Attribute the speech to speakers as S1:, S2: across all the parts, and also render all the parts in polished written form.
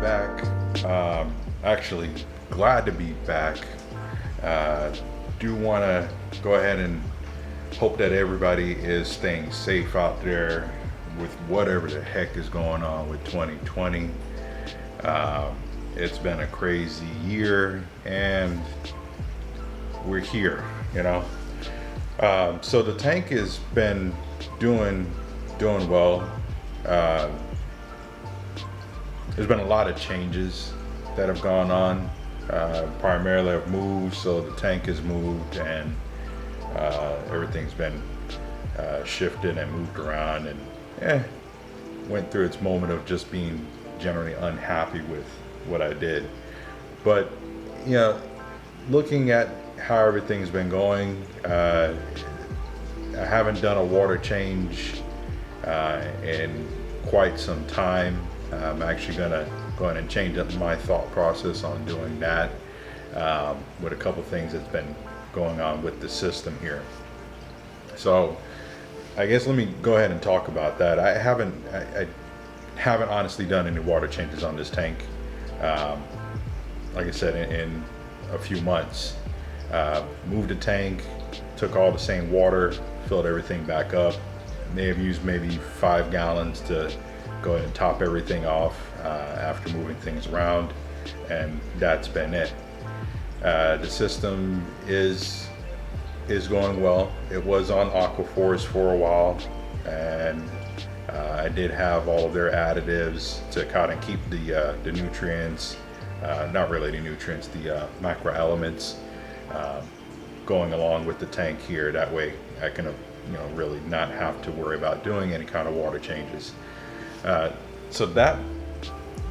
S1: back. Actually, glad to be back. Do want to go ahead and hope that everybody is staying safe out there with whatever the heck is going on with 2020. It's been a crazy year, and we're here, you know. So the tank has been doing well. There's been a lot of changes that have gone on. Primarily I've moved, so the tank has moved, and everything's been shifted and moved around, and went through its moment of just being generally unhappy with what I did. But you know, looking at how everything's been going, I haven't done a water change in quite some time. I'm actually gonna go ahead and change up my thought process on doing that with a couple things that's been going on with the system here. So I guess let me go ahead and talk about that. I haven't honestly done any water changes on this tank. Like I said, in a few months. Moved the tank, took all the same water, filled everything back up. May have used maybe 5 gallons to go ahead and top everything off after moving things around, and that's been it. The system is going well. It was on Aquaforce for a while, and I did have all of their additives to kind of keep the nutrients, not really the nutrients, the macro elements going along with the tank here. That way I can really not have to worry about doing any kind of water changes. So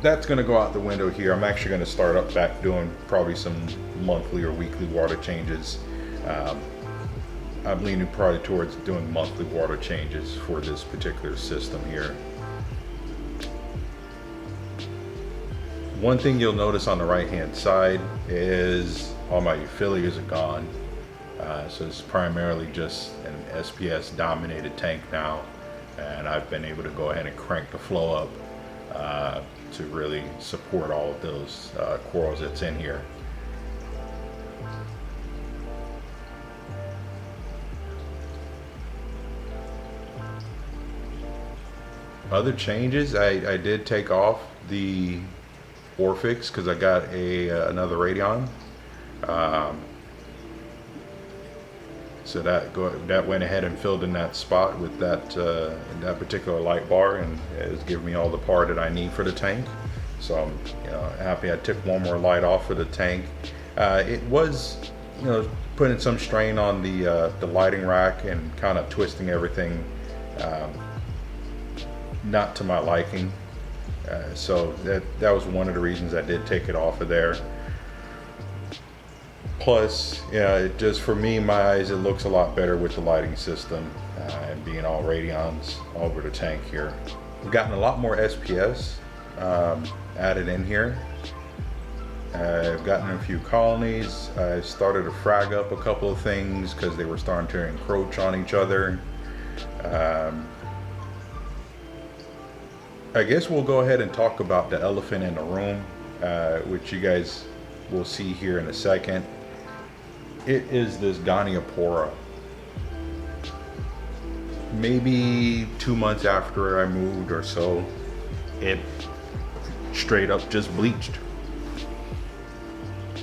S1: that's going to go out the window here. I'm actually going to start up back doing probably some monthly or weekly water changes. I'm leaning probably towards doing monthly water changes for this particular system here. One thing you'll notice on the right hand side is all my affiliates are gone. So it's primarily just an SPS dominated tank now, and I've been able to go ahead and crank the flow up to really support all of those corals that's in here. Other changes, I did take off the Orphix because I got another Radion. So that went ahead and filled in that spot with that particular light bar, and it's given me all the power that I need for the tank. So I'm happy I took one more light off for the tank. It was putting some strain on the lighting rack and kind of twisting everything not to my liking. So that was one of the reasons I did take it off of there. Plus, it just, for me, my eyes, it looks a lot better with the lighting system and being all Radions over the tank here. We've gotten a lot more SPS added in here. I've gotten a few colonies. I started to frag up a couple of things because they were starting to encroach on each other. I guess we'll go ahead and talk about the elephant in the room, which you guys will see here in a second. It is this Goniopora. Maybe 2 months after I moved or so, it straight up just bleached.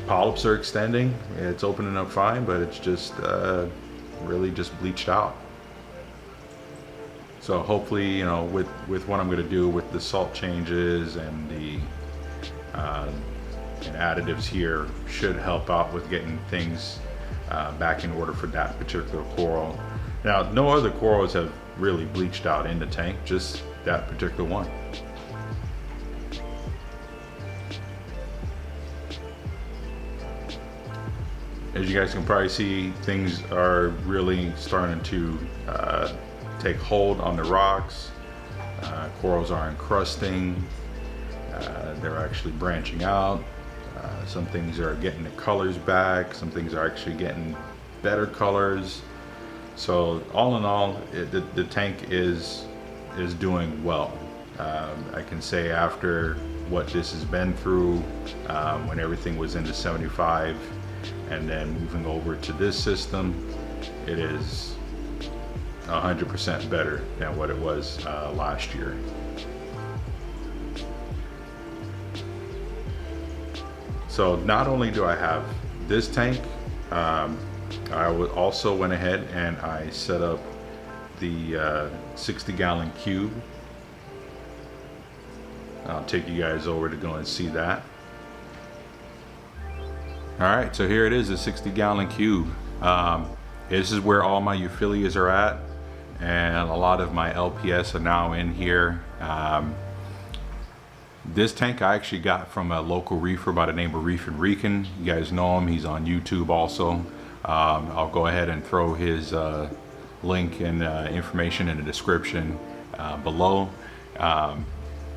S1: Polyps are extending, it's opening up fine, but it's just really just bleached out. So hopefully, with what I'm going to do with the salt changes and the and additives here, should help out with getting things back in order for that particular coral. Now, no other corals have really bleached out in the tank, just that particular one. As you guys can probably see, things are really starting to take hold on the rocks. Corals are encrusting. They're actually branching out. Some things are getting the colors back. Some things are actually getting better colors. So all in all, the tank is doing well. I can say after what this has been through when everything was into 75, and then moving over to this system, it is 100% better than what it was last year. So not only do I have this tank, I also went ahead and I set up the 60-gallon cube. I'll take you guys over to go and see that. All right, so here it is, a 60-gallon cube. This is where all my euphyllias are at, and a lot of my LPS are now in here. This tank I actually got from a local reefer by the name of Reefing. You guys know him, he's on YouTube also. I'll go ahead and throw his link and information in the description below.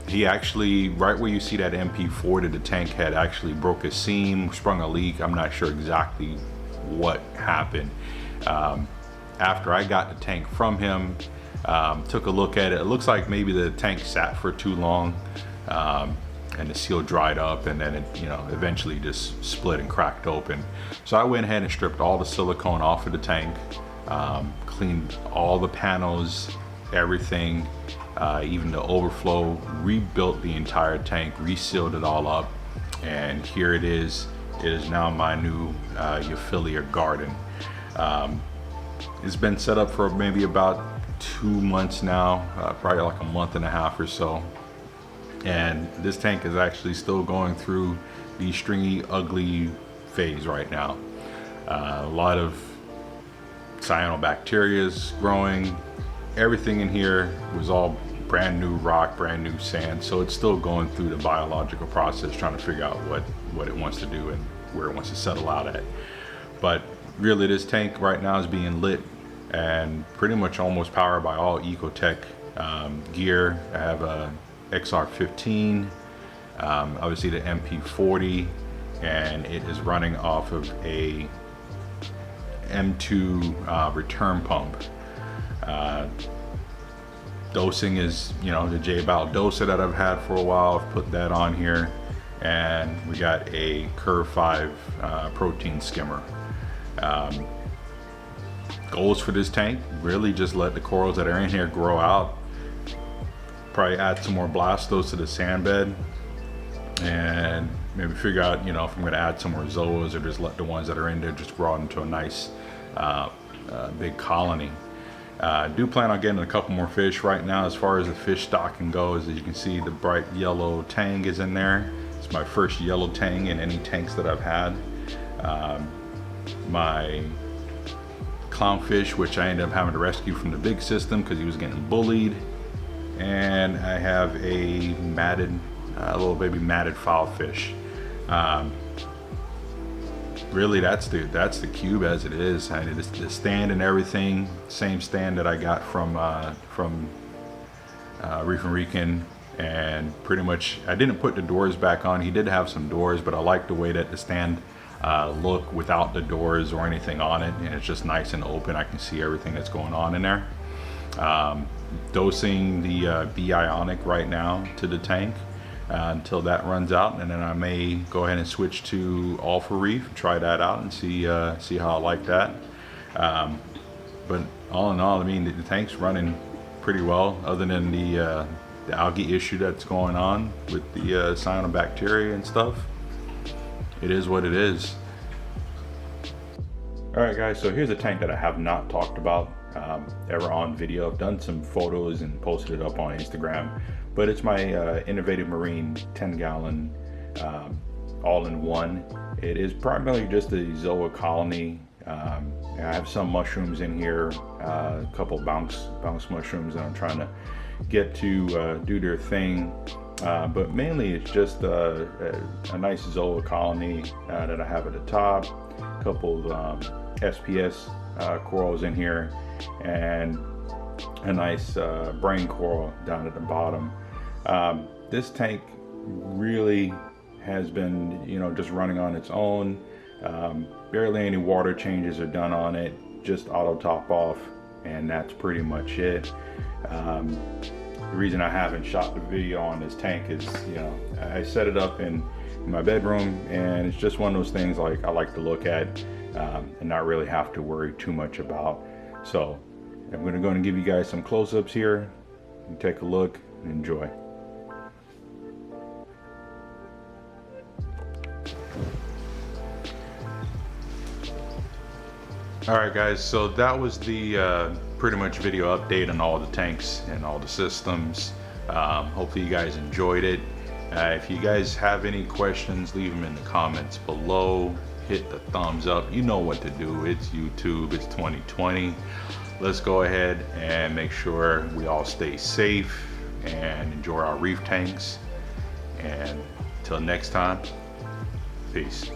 S1: He actually, right where you see that MP40, the tank head actually broke a seam, sprung a leak. I'm not sure exactly what happened. After I got the tank from him, took a look at it, it looks like maybe the tank sat for too long. And the seal dried up, and then it, eventually just split and cracked open. So I went ahead and stripped all the silicone off of the tank, cleaned all the panels, everything, even the overflow, rebuilt the entire tank, resealed it all up, and here it is. It is now my new euphyllia garden. It's been set up for maybe about 2 months now, probably like a month and a half or so. And this tank is actually still going through the stringy, ugly phase right now. A lot of cyanobacteria is growing. Everything in here was all brand new rock, brand new sand. So it's still going through the biological process, trying to figure out what it wants to do and where it wants to settle out at. But really, this tank right now is being lit and pretty much almost powered by all Ecotech gear. I have a XR15, obviously the MP40, and it is running off of a M2 return pump. Dosing is, the J-Bow doser that I've had for a while. I've put that on here, and we got a Curve 5 protein skimmer. Goals for this tank, really just let the corals that are in here grow out. Probably add some more blastos to the sand bed, and maybe figure out, if I'm going to add some more zoas, or just let the ones that are in there just grow out into a nice big colony. I do plan on getting a couple more fish right now. As far as the fish stocking goes, as you can see, the bright yellow tang is in there. It's my first yellow tang in any tanks that I've had. My clownfish, which I ended up having to rescue from the big system because he was getting bullied. And I have a matted, little baby matted filefish. Really, that's the cube as it is. I mean, the stand and everything, same stand that I got from Reefing, and pretty much I didn't put the doors back on. He did have some doors, but I like the way that the stand look without the doors or anything on it, and it's just nice and open. I can see everything that's going on in there. Dosing the B Ionic right now to the tank until that runs out, and then I may go ahead and switch to all for Reef, try that out and see how I like that. But all in all, I mean, the tank's running pretty well, other than the algae issue that's going on with the cyanobacteria and stuff. It is what it is. All right, guys, so here's a tank that I have not talked about ever on video. I've done some photos and posted it up on Instagram, but it's my Innovative Marine 10-gallon all-in-one. It is primarily just a zoa colony. I have some mushrooms in here, a couple bounce mushrooms that I'm trying to get to do their thing, but mainly it's just a nice zoa colony that I have at the top, a couple of SPS corals in here, and a nice brain coral down at the bottom. This tank really has been, just running on its own. Barely any water changes are done on it, just auto top off, and that's pretty much it. The reason I haven't shot the video on this tank is, I set it up in my bedroom, and it's just one of those things like I like to look at and not really have to worry too much about. So I'm going to go and give you guys some close-ups here. You take a look and enjoy. Alright guys, so that was the pretty much video update on all the tanks and all the systems. Hopefully you guys enjoyed it. If you guys have any questions, leave them in the comments below. Hit the thumbs up. You know what to do. It's YouTube. It's 2020. Let's go ahead and make sure we all stay safe and enjoy our reef tanks. And until next time, peace.